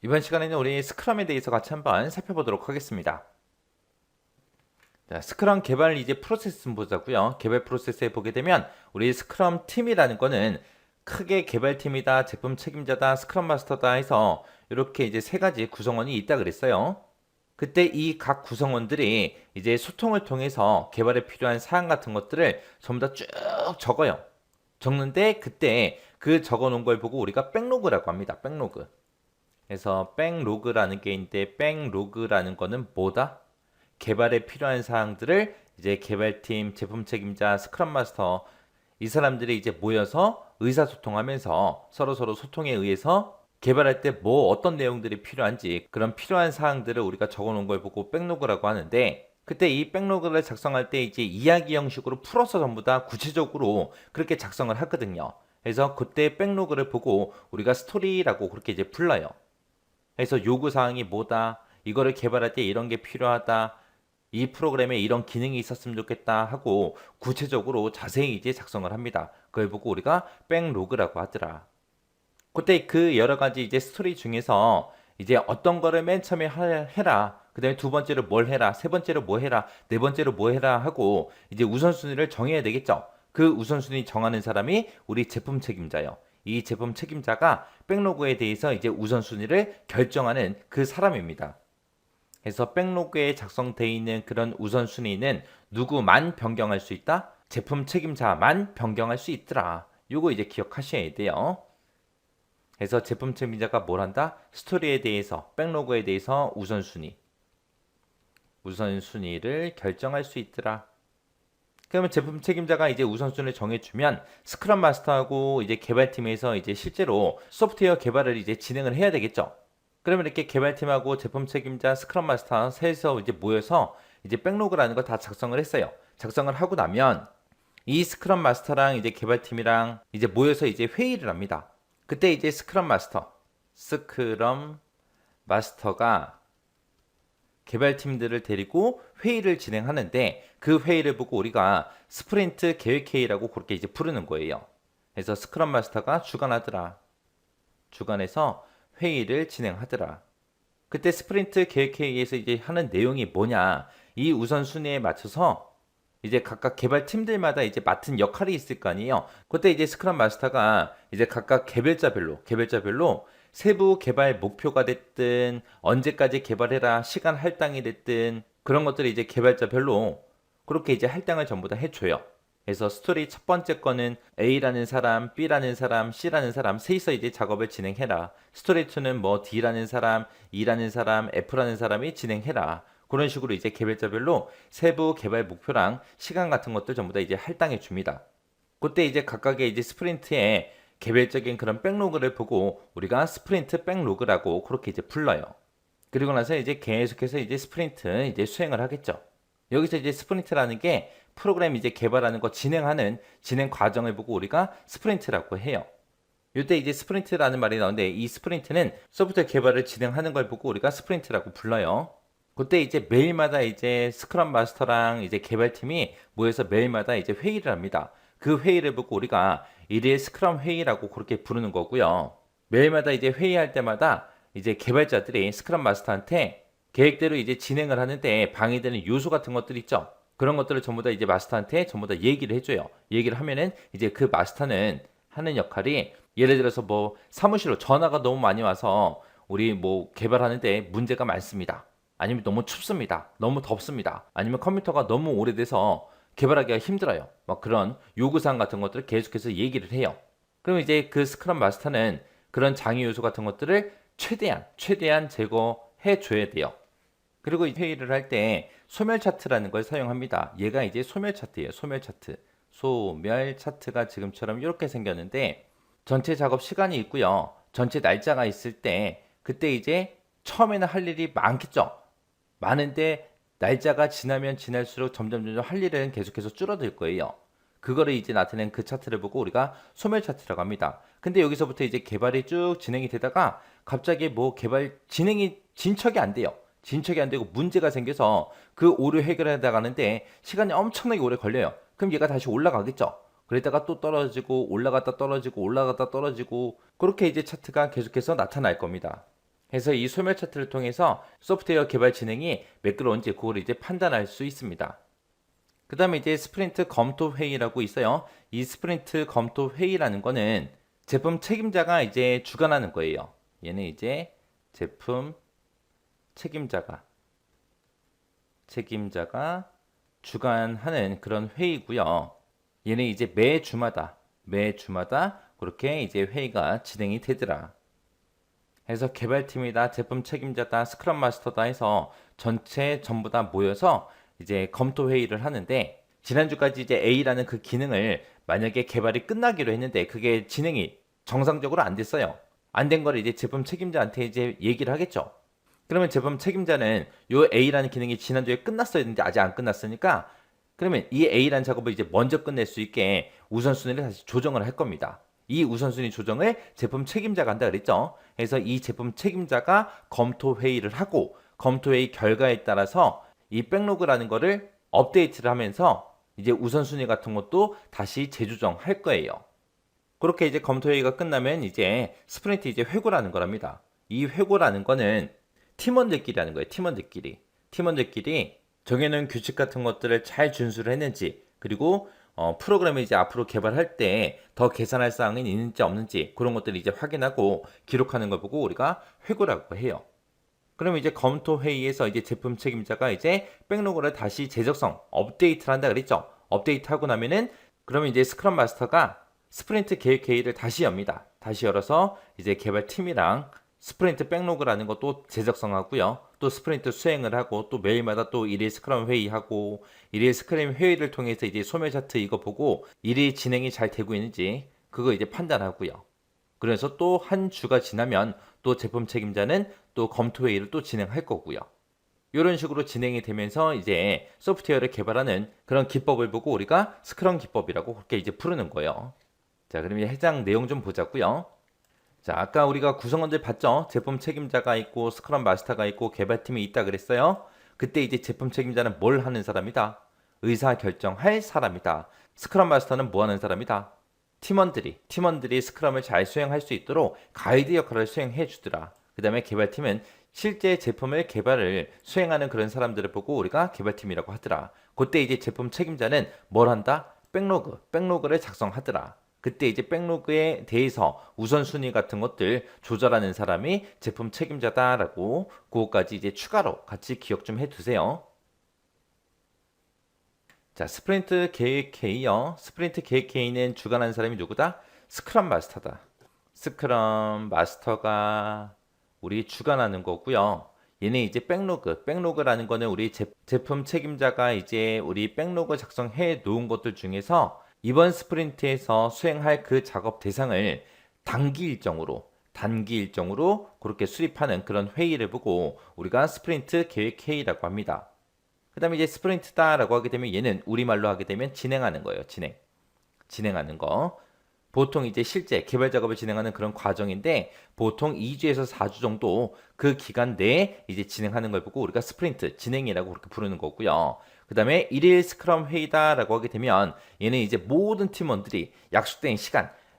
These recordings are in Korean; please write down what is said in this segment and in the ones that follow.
이번 시간에는 우리 스크럼에 대해서 같이 한번 살펴보도록 하겠습니다. 자, 스크럼 개발 이제 프로세스 좀 보자고요. 개발 프로세스에 보게 되면 우리 스크럼 팀이라는 거는 크게 개발팀이다, 제품 책임자다, 스크럼 마스터다 해서 이렇게 이제 세 가지 구성원이 있다 그랬어요. 그때 이 각 구성원들이 이제 소통을 통해서 개발에 필요한 사항 같은 것들을 전부 다 쭉 적어요. 적는데 그때 그 적어 놓은 걸 보고 우리가 백로그라고 합니다. 백로그. 그래서 백로그라는 게 있는데 백로그라는 거는 뭐다? 개발에 필요한 사항들을 이제 개발팀, 제품 책임자, 스크럼 마스터 이 사람들이 이제 모여서 의사소통하면서 서로서로 소통에 의해서 개발할 때 뭐 어떤 내용들이 필요한지 그런 필요한 사항들을 우리가 적어 놓은 걸 보고 백로그라고 하는데 그때 이 백로그를 작성할 때 이제 이야기 형식으로 풀어서 전부 다 구체적으로 그렇게 작성을 하거든요. 그래서 그때 백로그를 보고 우리가 스토리라고 그렇게 이제 불러요. 그래서 요구사항이 뭐다, 이거를 개발할 때 이런 게 필요하다, 이 프로그램에 이런 기능이 있었으면 좋겠다 하고 구체적으로 자세히 이제 작성을 합니다. 그걸 보고 우리가 백로그라고 하더라. 그때 그 여러 가지 이제 스토리 중에서 이제 어떤 거를 맨 처음에 해라. 그 다음에 두 번째로 뭘 해라. 세 번째로 뭐 해라. 네 번째로 뭐 해라 하고 이제 우선순위를 정해야 되겠죠. 그 우선순위 정하는 사람이 우리 제품 책임자요. 이 제품 책임자가 백로그에 대해서 이제 우선순위를 결정하는 그 사람입니다. 그래서 백로그에 작성되어 있는 그런 우선순위는 누구만 변경할 수 있다? 제품 책임자만 변경할 수 있더라. 요거 이제 기억하셔야 돼요. 그래서 제품 책임자가 뭘 한다? 스토리에 대해서, 백로그에 대해서 우선순위를 결정할 수 있더라. 그러면 제품 책임자가 이제 우선순위를 정해주면 스크럼 마스터하고 이제 개발팀에서 이제 실제로 소프트웨어 개발을 이제 진행을 해야 되겠죠. 그러면 이렇게 개발팀하고 제품 책임자, 스크럼 마스터 셋이서 이제 모여서 이제 백로그라는 거 다 작성을 했어요. 작성을 하고 나면 이 스크럼 마스터랑 이제 개발팀이랑 이제 모여서 이제 회의를 합니다. 그때 이제 스크럼 마스터가 개발팀들을 데리고 회의를 진행하는데 그 회의를 보고 우리가 스프린트 계획 회의라고 그렇게 이제 부르는 거예요. 그래서 스크럼 마스터가 주관하더라. 주관해서 회의를 진행하더라. 그때 스프린트 계획 회의에서 이제 하는 내용이 뭐냐? 이 우선순위에 맞춰서 이제 각각 개발팀들마다 이제 맡은 역할이 있을 거 아니에요. 그때 이제 스크럼 마스터가 이제 각각 개별자별로 세부 개발 목표가 됐든 언제까지 개발해라 시간 할당이 됐든 그런 것들이 이제 개발자별로 그렇게 이제 할당을 전부 다 해줘요. 그래서 스토리 첫 번째 거는 A라는 사람, B라는 사람, C라는 사람 셋이서 이제 작업을 진행해라. 스토리 2는 뭐 D라는 사람, E라는 사람, F라는 사람이 진행해라. 그런 식으로 이제 개발자별로 세부 개발 목표랑 시간 같은 것들 전부 다 이제 할당해 줍니다. 그때 이제 각각의 이제 스프린트에 개별적인 그런 백로그를 보고 우리가 스프린트 백로그라고 그렇게 이제 불러요. 그리고 나서 이제 계속해서 이제 스프린트 이제 수행을 하겠죠. 여기서 이제 스프린트라는 게 프로그램 이제 개발하는 거 진행하는 진행 과정을 보고 우리가 스프린트라고 해요. 이때 이제 스프린트라는 말이 나오는데 이 스프린트는 소프트웨어 개발을 진행하는 걸 보고 우리가 스프린트라고 불러요. 그때 이제 매일마다 이제 스크럼 마스터랑 이제 개발팀이 모여서 매일마다 이제 회의를 합니다. 그 회의를 보고 우리가 일일 스크럼 회의라고 그렇게 부르는 거고요. 매일마다 이제 회의할 때마다 이제 개발자들이 스크럼 마스터한테 계획대로 이제 진행을 하는데 방해되는 요소 같은 것들 있죠. 그런 것들을 전부 다 이제 마스터한테 전부 다 얘기를 해줘요. 얘기를 하면은 이제 그 마스터는 하는 역할이 예를 들어서 뭐 사무실로 전화가 너무 많이 와서 우리 뭐 개발하는데 문제가 많습니다. 아니면 너무 춥습니다. 너무 덥습니다. 아니면 컴퓨터가 너무 오래돼서 개발하기가 힘들어요. 막 그런 요구사항 같은 것들을 계속해서 얘기를 해요. 그럼 이제 그 스크럼 마스터는 그런 장애 요소 같은 것들을 최대한 제거해 줘야 돼요. 그리고 회의를 할 때 소멸 차트라는 걸 사용합니다. 얘가 이제 소멸 차트예요. 소멸 차트. 소멸 차트가 지금처럼 이렇게 생겼는데 전체 작업 시간이 있고요. 전체 날짜가 있을 때 그때 이제 처음에는 할 일이 많겠죠. 많은데 날짜가 지나면 지날수록 점점 할 일은 계속해서 줄어들 거예요. 그거를 이제 나타낸 그 차트를 보고 우리가 소멸 차트라고 합니다. 근데 여기서부터 이제 개발이 쭉 진행이 되다가 갑자기 뭐 개발 진행이 진척이 안 돼요. 진척이 안 되고 문제가 생겨서 그 오류 해결해 나가는데 시간이 엄청나게 오래 걸려요. 그럼 얘가 다시 올라가겠죠. 그러다가 또 떨어지고 올라갔다 떨어지고 올라갔다 떨어지고 그렇게 이제 차트가 계속해서 나타날 겁니다. 해서 이 소멸 차트를 통해서 소프트웨어 개발 진행이 매끄러운지 그걸 이제 판단할 수 있습니다. 그 다음에 이제 스프린트 검토 회의라고 있어요. 이 스프린트 검토 회의라는 거는 제품 책임자가 이제 주관하는 거예요. 얘는 이제 제품 책임자가 주관하는 그런 회의고요. 얘는 이제 매주마다 그렇게 이제 회의가 진행이 되더라. 해서 개발팀이다, 제품 책임자다, 스크럼 마스터다 해서 전체 전부 다 모여서 이제 검토 회의를 하는데, 지난주까지 이제 A라는 그 기능을 만약에 개발이 끝나기로 했는데 그게 진행이 정상적으로 안 됐어요. 안 된 거를 이제 제품 책임자한테 이제 얘기를 하겠죠. 그러면 제품 책임자는 요 A라는 기능이 지난주에 끝났어야 했는데 아직 안 끝났으니까, 그러면 이 A라는 작업을 이제 먼저 끝낼 수 있게 우선순위를 다시 조정을 할 겁니다. 이 우선순위 조정을 제품 책임자가 한다 그랬죠. 그래서 이 제품 책임자가 검토 회의를 하고, 검토 회의 결과에 따라서 이 백로그라는 거를 업데이트를 하면서 이제 우선순위 같은 것도 다시 재조정할 거예요. 그렇게 이제 검토 회의가 끝나면 이제 스프린트 이제 회고라는 거랍니다. 이 회고라는 거는 팀원들끼리 하는 거예요. 팀원들끼리 정해놓은 규칙 같은 것들을 잘 준수를 했는지, 그리고 프로그램을 이제 앞으로 개발할 때 더 개선할 사항이 있는지 없는지 그런 것들을 이제 확인하고 기록하는 걸 보고 우리가 회고라고 해요. 그러면 이제 검토 회의에서 이제 제품 책임자가 이제 백로그를 다시 제적성 업데이트를 한다 그랬죠. 업데이트하고 나면은 그러면 이제 스크럼 마스터가 스프린트 계획 회의를 다시 엽니다. 다시 열어서 이제 개발팀이랑 스프린트 백로그라는 것도 제작성하고요. 또 스프린트 수행을 하고, 또 매일마다 또 일일 스크럼 회의하고, 일일 스크럼 회의를 통해서 이제 소멸 차트 이거 보고 일이 진행이 잘 되고 있는지 그거 이제 판단하고요. 그래서 또 한 주가 지나면 또 제품 책임자는 또 검토 회의를 또 진행할 거고요. 이런 식으로 진행이 되면서 이제 소프트웨어를 개발하는 그런 기법을 보고 우리가 스크럼 기법이라고 그렇게 이제 부르는 거예요. 자, 그럼 이제 해당 내용 좀 보자고요. 자, 아까 우리가 구성원들 봤죠? 제품 책임자가 있고 스크럼 마스터가 있고 개발팀이 있다 그랬어요. 그때 이제 제품 책임자는 뭘 하는 사람이다? 의사 결정할 사람이다. 스크럼 마스터는 뭐 하는 사람이다? 팀원들이 스크럼을 잘 수행할 수 있도록 가이드 역할을 수행해 주더라. 그 다음에 개발팀은 실제 제품을 개발을 수행하는 그런 사람들을 보고 우리가 개발팀이라고 하더라. 그때 이제 제품 책임자는 뭘 한다? 백로그를 작성하더라. 그때 이제 백로그에 대해서 우선순위 같은 것들 조절하는 사람이 제품 책임자다라고 그거까지 이제 추가로 같이 기억 좀 해두세요. 자, 스프린트 계획 회의요. 스프린트 계획 회의는 주관하는 사람이 누구다? 스크럼 마스터다. 스크럼 마스터가 우리 주관하는 거고요. 얘는 이제 백로그라는 거는 우리 제품 책임자가 이제 우리 백로그 작성해 놓은 것들 중에서 이번 스프린트에서 수행할 그 작업 대상을 단기 일정으로 그렇게 수립하는 그런 회의를 보고 우리가 스프린트 계획 회의라고 합니다. 그 다음에 이제 스프린트다라고 하게 되면 얘는 우리말로 하게 되면 진행하는 거예요. 진행하는 거. 보통 이제 실제 개발 작업을 진행하는 그런 과정인데 보통 2주에서 4주 정도 그 기간 내에 이제 진행하는 걸 보고 우리가 스프린트 진행이라고 그렇게 부르는 거고요. 그 다음에 일일 스크럼 회의다라고 하게 되면 얘는 이제 모든 팀원들이 약속된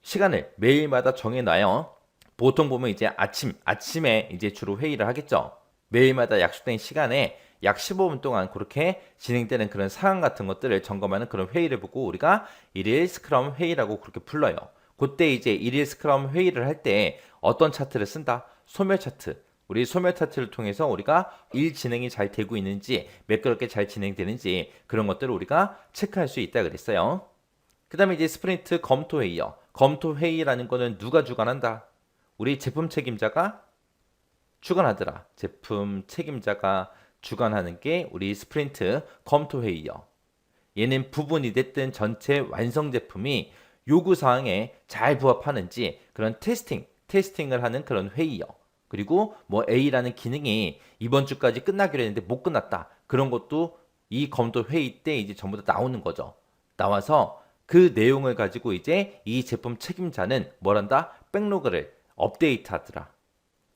시간을 매일마다 정해놔요. 보통 보면 이제 아침에 이제 주로 회의를 하겠죠. 매일마다 약속된 시간에 약 15분 동안 그렇게 진행되는 그런 상황 같은 것들을 점검하는 그런 회의를 보고 우리가 일일 스크럼 회의라고 그렇게 불러요. 그때 이제 일일 스크럼 회의를 할 때 어떤 차트를 쓴다? 소멸 차트. 우리 소멸 차트를 통해서 우리가 일 진행이 잘 되고 있는지, 매끄럽게 잘 진행되는지 그런 것들을 우리가 체크할 수 있다 그랬어요. 그 다음에 이제 스프린트 검토 회의요. 검토 회의라는 거는 누가 주관한다? 우리 제품 책임자가 주관하더라. 제품 책임자가 주관하는 게 우리 스프린트 검토 회의요. 얘는 부분이 됐든 전체 완성 제품이 요구 사항에 잘 부합하는지 그런 테스팅을 하는 그런 회의요. 그리고 뭐 A라는 기능이 이번 주까지 끝나기로 했는데 못 끝났다. 그런 것도 이 검토 회의 때 이제 전부 다 나오는 거죠. 나와서 그 내용을 가지고 이제 이 제품 책임자는 뭘 한다? 백로그를 업데이트 하더라.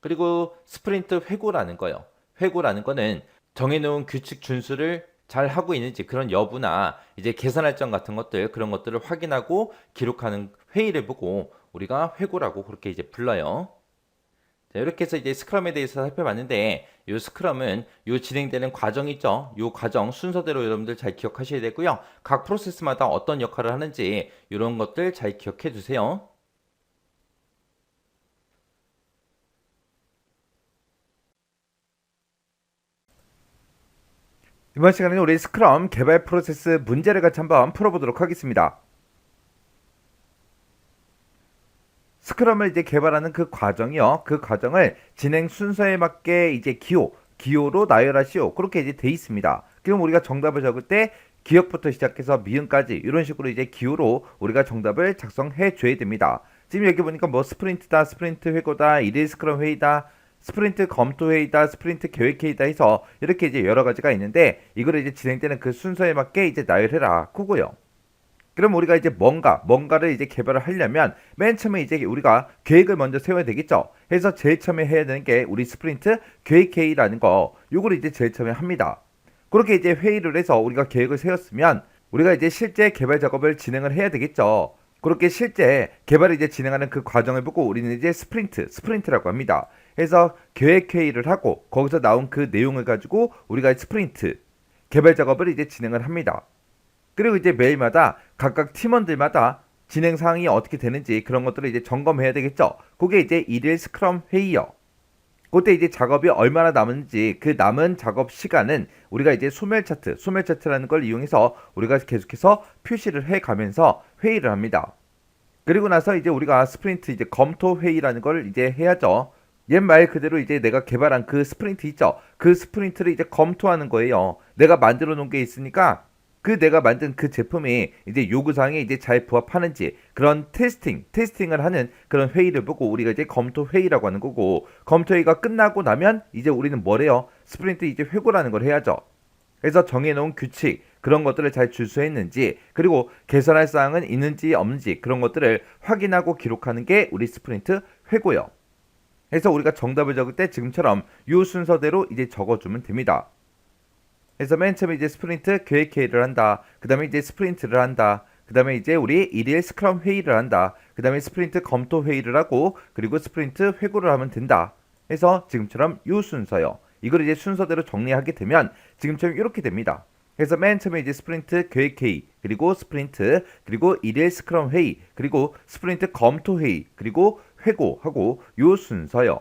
그리고 스프린트 회고라는 거요. 회고라는 거는 정해놓은 규칙 준수를 잘 하고 있는지 그런 여부나 이제 개선할 점 같은 것들 그런 것들을 확인하고 기록하는 회의를 보고 우리가 회고라고 그렇게 이제 불러요. 자, 이렇게 해서 이제 스크럼에 대해서 살펴봤는데, 이 스크럼은 이 진행되는 과정 있죠? 이 과정 순서대로 여러분들 잘 기억하셔야 되고요. 각 프로세스마다 어떤 역할을 하는지 이런 것들 잘 기억해 두세요. 이번 시간에는 우리 스크럼 개발 프로세스 문제를 같이 한번 풀어보도록 하겠습니다. 스크럼을 이제 개발하는 그 과정이요. 그 과정을 진행 순서에 맞게 이제 기호로 나열하시오. 그렇게 이제 돼 있습니다. 그럼 우리가 정답을 적을 때 기역부터 시작해서 미음까지 이런 식으로 이제 기호로 우리가 정답을 작성해 줘야 됩니다. 지금 여기 보니까 뭐 스프린트다, 스프린트 회고다, 일일 스크럼 회의다, 스프린트 검토 회의다, 스프린트 계획 회의다 해서 이렇게 이제 여러 가지가 있는데 이거를 이제 진행되는 그 순서에 맞게 이제 나열해라. 그거요. 그럼 우리가 이제 뭔가를 이제 개발을 하려면 맨 처음에 이제 우리가 계획을 먼저 세워야 되겠죠. 그래서 제일 처음에 해야 되는 게 우리 스프린트 계획 회의라는 거, 요거를 이제 제일 처음에 합니다. 그렇게 이제 회의를 해서 우리가 계획을 세웠으면 우리가 이제 실제 개발 작업을 진행을 해야 되겠죠. 그렇게 실제 개발을 이제 진행하는 그 과정을 보고 우리는 이제 스프린트라고 합니다. 그래서 계획 회의를 하고 거기서 나온 그 내용을 가지고 우리가 스프린트 개발 작업을 이제 진행을 합니다. 그리고 이제 매일마다 각각 팀원들마다 진행 사항이 어떻게 되는지 그런 것들을 이제 점검해야 되겠죠. 그게 이제 일일 스크럼 회의요. 그때 이제 작업이 얼마나 남은지 그 남은 작업 시간은 우리가 이제 소멸 차트라는 걸 이용해서 우리가 계속해서 표시를 해 가면서 회의를 합니다. 그리고 나서 이제 우리가 스프린트 이제 검토 회의라는 걸 이제 해야죠. 옛 말 그대로 이제 내가 개발한 그 스프린트 있죠. 그 스프린트를 이제 검토하는 거예요. 내가 만들어 놓은 게 있으니까 그 내가 만든 그 제품이 이제 요구사항에 이제 잘 부합하는지 그런 테스팅을 하는 그런 회의를 보고 우리가 이제 검토 회의라고 하는 거고 검토 회의가 끝나고 나면 이제 우리는 뭐래요? 스프린트 이제 회고라는 걸 해야죠. 그래서 정해놓은 규칙 그런 것들을 잘 준수했는지 그리고 개선할 사항은 있는지 없는지 그런 것들을 확인하고 기록하는 게 우리 스프린트 회고요. 그래서 우리가 정답을 적을 때 지금처럼 이 순서대로 이제 적어주면 됩니다. 그래서 맨 처음에 이제 스프린트 계획 회의를 한다. 그 다음에 이제 스프린트를 한다. 그 다음에 이제 우리 일일 스크럼 회의를 한다. 그 다음에 스프린트 검토 회의를 하고 그리고 스프린트 회고를 하면 된다. 그래서 지금처럼 이 순서요. 이걸 이제 순서대로 정리하게 되면 지금처럼 이렇게 됩니다. 그래서 맨 처음에 이제 스프린트 계획 회의, 그리고 스프린트, 그리고 일일 스크럼 회의, 그리고 스프린트 검토 회의, 그리고 회고하고 요 순서요.